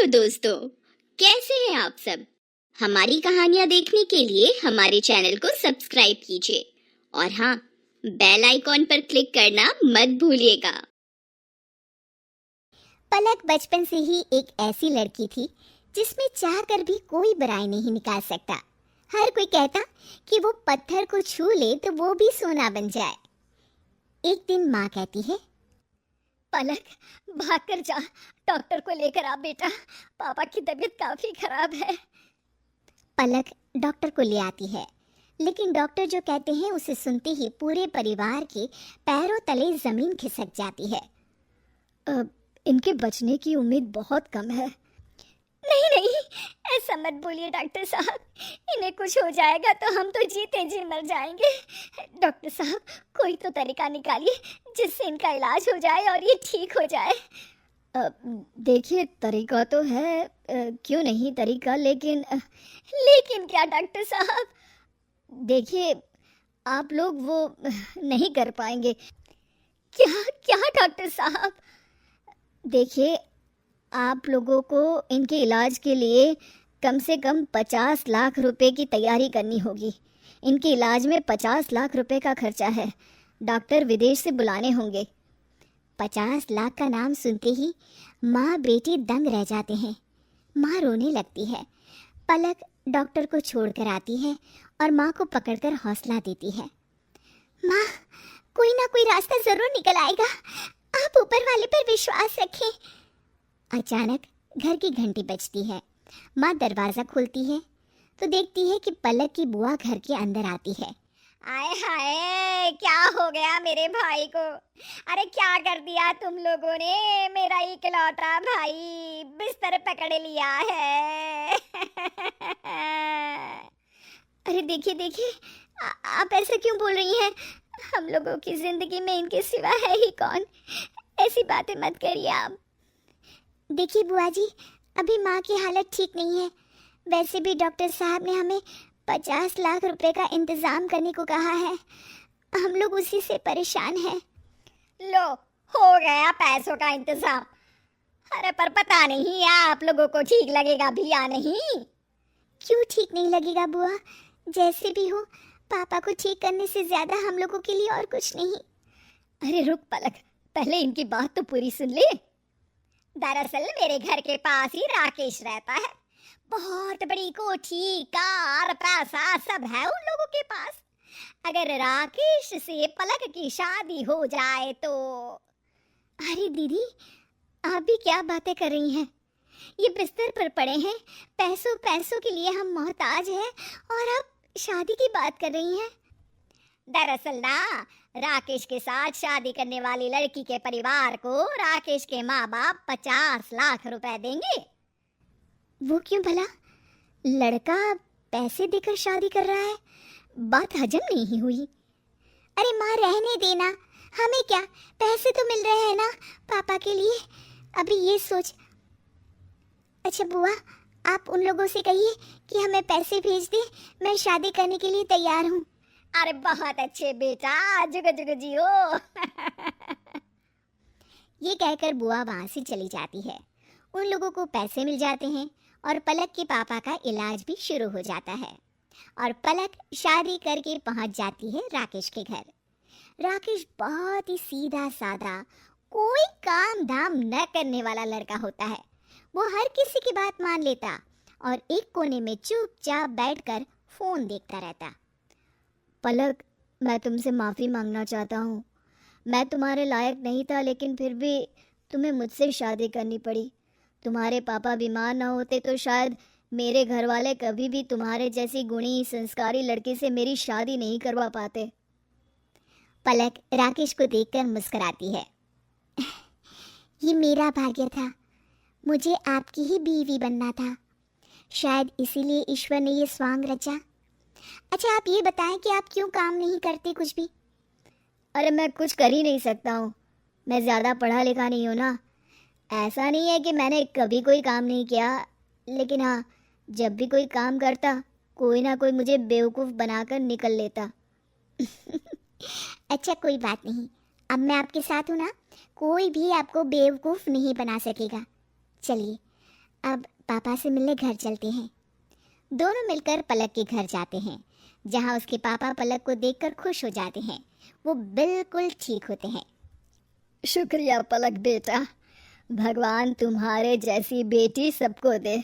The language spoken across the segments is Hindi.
हेलो दोस्तों, कैसे हैं आप सब। हमारी कहानियां देखने के लिए हमारे चैनल को सब्सक्राइब कीजिए और हाँ, बेल आइकॉन पर क्लिक करना मत भूलिएगा। पलक बचपन से ही एक ऐसी लड़की थी जिसमें चाह कर भी कोई बुराई नहीं निकाल सकता। हर कोई कहता कि वो पत्थर को छू ले तो वो भी सोना बन जाए। एक दिन माँ कहती है, पलक भाग कर जा, डॉक्टर को लेकर आ बेटा, पापा की तबीयत काफी खराब है। पलक डॉक्टर को ले आती है, लेकिन डॉक्टर जो कहते हैं उसे सुनते ही पूरे परिवार के पैरों तले जमीन खिसक जाती है। इनके बचने की उम्मीद बहुत कम है। नहीं नहीं, ऐसा मत बोलिए डॉक्टर साहब, इन्हें कुछ हो जाएगा तो हम तो जीते जी मर जाएंगे। डॉक्टर साहब, कोई तो तरीका निकालिए जिससे इनका इलाज हो जाए और ये ठीक हो जाए। देखिए, तरीका तो है, क्यों नहीं तरीका, लेकिन लेकिन क्या डॉक्टर साहब? देखिए, आप लोग वो नहीं कर पाएंगे। क्या क्या डॉक्टर साहब? देखिए, आप लोगों को इनके इलाज के लिए कम से कम 50 लाख रुपए की तैयारी करनी होगी। इनके इलाज में 50 लाख रुपए का खर्चा है। डॉक्टर विदेश से बुलाने होंगे। 50 लाख का नाम सुनते ही माँ बेटी दंग रह जाते हैं। माँ रोने लगती है। पलक डॉक्टर को छोड़कर आती है और माँ को पकड़कर हौसला देती है। माँ, कोई ना कोई रास्ता जरूर निकल आएगा, आप ऊपर वाले पर विश्वास रखें। अचानक घर की घंटी बजती है। माँ दरवाजा खोलती है तो देखती है कि पलक की बुआ घर के अंदर आती है। आए हाय, क्या हो गया मेरे भाई को? अरे क्या कर दिया तुम लोगों ने? मेरा इकलौता भाई बिस्तर पकड़ लिया है। अरे देखिए देखिए, आप ऐसे क्यों बोल रही हैं? हम लोगों की जिंदगी में इनके सिवा है ही कौन? ऐसी बातें मत करिए आप। देखिए बुआ जी, अभी माँ की हालत ठीक नहीं है। वैसे भी डॉक्टर साहब ने हमें 50 लाख रुपए का इंतजाम करने को कहा है। हम लोग उसी से परेशान हैं। लो, हो गया पैसों का इंतजाम। अरे पर पता नहीं आप लोगों को ठीक लगेगा भी या नहीं। क्यों ठीक नहीं लगेगा बुआ? जैसे भी हो, पापा को ठीक करने से ज्यादा हम लोगों के लिए और कुछ नहीं। अरे रुक पलक, पहले इनकी बात तो पूरी सुन ले। दरअसल मेरे घर के पास ही राकेश रहता है। बहुत बड़ी कोठी, कार, पैसा सब है उन लोगों के पास। अगर राकेश से पलक की शादी हो जाए तो। अरे दीदी, आप भी क्या बातें कर रही हैं? ये बिस्तर पर पड़े हैं, पैसों पैसों के लिए हम मोहताज हैं और आप शादी की बात कर रही हैं। दरअसल ना, राकेश के साथ शादी करने वाली लड़की के परिवार को राकेश के माँ बाप 50 लाख रुपए देंगे। वो क्यों भला? लड़का पैसे देकर शादी कर रहा है? बात हजम नहीं हुई। अरे माँ, रहने देना, हमें क्या, पैसे तो मिल रहे हैं ना पापा के लिए। अभी ये सोच। अच्छा बुआ, आप उन लोगों से कहिए कि हमें पैसे भेज दें, मैं शादी करने के लिए तैयार हूँ। अरे बहुत अच्छे बेटा, जुग जुग जियो। ये कहकर बुआ वहाँ से चली जाती है। उन लोगों को पैसे मिल जाते हैं और पलक के पापा का इलाज भी शुरू हो जाता है और पलक शादी करके पहुँच जाती है राकेश के घर। राकेश बहुत ही सीधा साधा, कोई काम धाम न करने वाला लड़का होता है। वो हर किसी की बात मान लेता और एक कोने में चुपचाप बैठकर फोन देखता रहता। पलक, मैं तुमसे माफ़ी मांगना चाहता हूँ। मैं तुम्हारे लायक नहीं था, लेकिन फिर भी तुम्हें मुझसे शादी करनी पड़ी। तुम्हारे पापा बीमार ना होते तो शायद मेरे घर वाले कभी भी तुम्हारे जैसी गुणी संस्कारी लड़के से मेरी शादी नहीं करवा पाते। पलक राकेश को देखकर मुस्कुराती है। ये मेरा भाग्य था, मुझे आपकी ही बीवी बनना था। शायद इसीलिए ईश्वर ने ये स्वांग रचा। अच्छा आप ये बताएं कि आप क्यों काम नहीं करते कुछ भी? अरे मैं कुछ कर ही नहीं सकता हूँ, मैं ज़्यादा पढ़ा लिखा नहीं हूँ ना। ऐसा नहीं है कि मैंने कभी कोई काम नहीं किया, लेकिन हाँ, जब भी कोई काम करता कोई ना कोई मुझे बेवकूफ़ बनाकर निकल लेता। अच्छा कोई बात नहीं, अब मैं आपके साथ हूँ ना, कोई भी आपको बेवकूफ़ नहीं बना सकेगा। चलिए अब पापा से मिलने घर चलते हैं। दोनों मिलकर पलक के घर जाते हैं, जहाँ उसके पापा पलक को देखकर खुश हो जाते हैं। वो बिल्कुल ठीक होते हैं। शुक्रिया पलक बेटा, भगवान तुम्हारे जैसी बेटी सबको दे।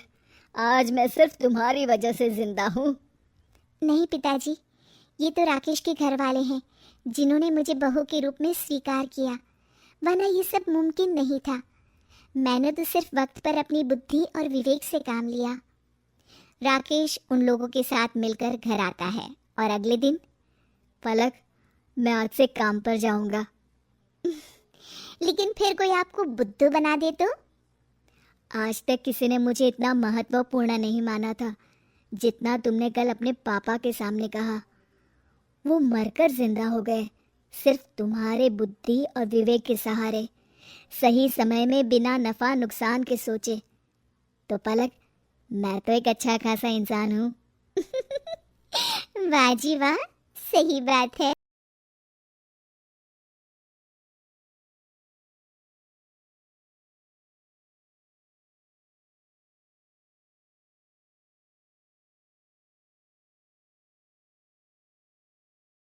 आज मैं सिर्फ तुम्हारी वजह से जिंदा हूँ। नहीं पिताजी, ये तो राकेश के घर वाले हैं, जिन्होंने मुझे बहू के रूप में स्वीकार किया, वरना ये सब मुमकिन नहीं था। मैंने तो सिर्फ वक्त पर अपनी बुद्धि और विवेक से काम लिया। राकेश उन लोगों के साथ मिलकर घर आता है और अगले दिन, पलक, मैं आज से काम पर जाऊंगा। लेकिन फिर कोई आपको बुद्धू बना दे तो? आज तक किसी ने मुझे इतना महत्वपूर्ण नहीं माना था जितना तुमने कल अपने पापा के सामने कहा। वो मरकर जिंदा हो गए सिर्फ तुम्हारे बुद्धि और विवेक के सहारे, सही समय में बिना नफा नुकसान के सोचे। तो पलक, मैं तो एक अच्छा खासा इंसान हूँ। वाह जी वाह, सही बात है।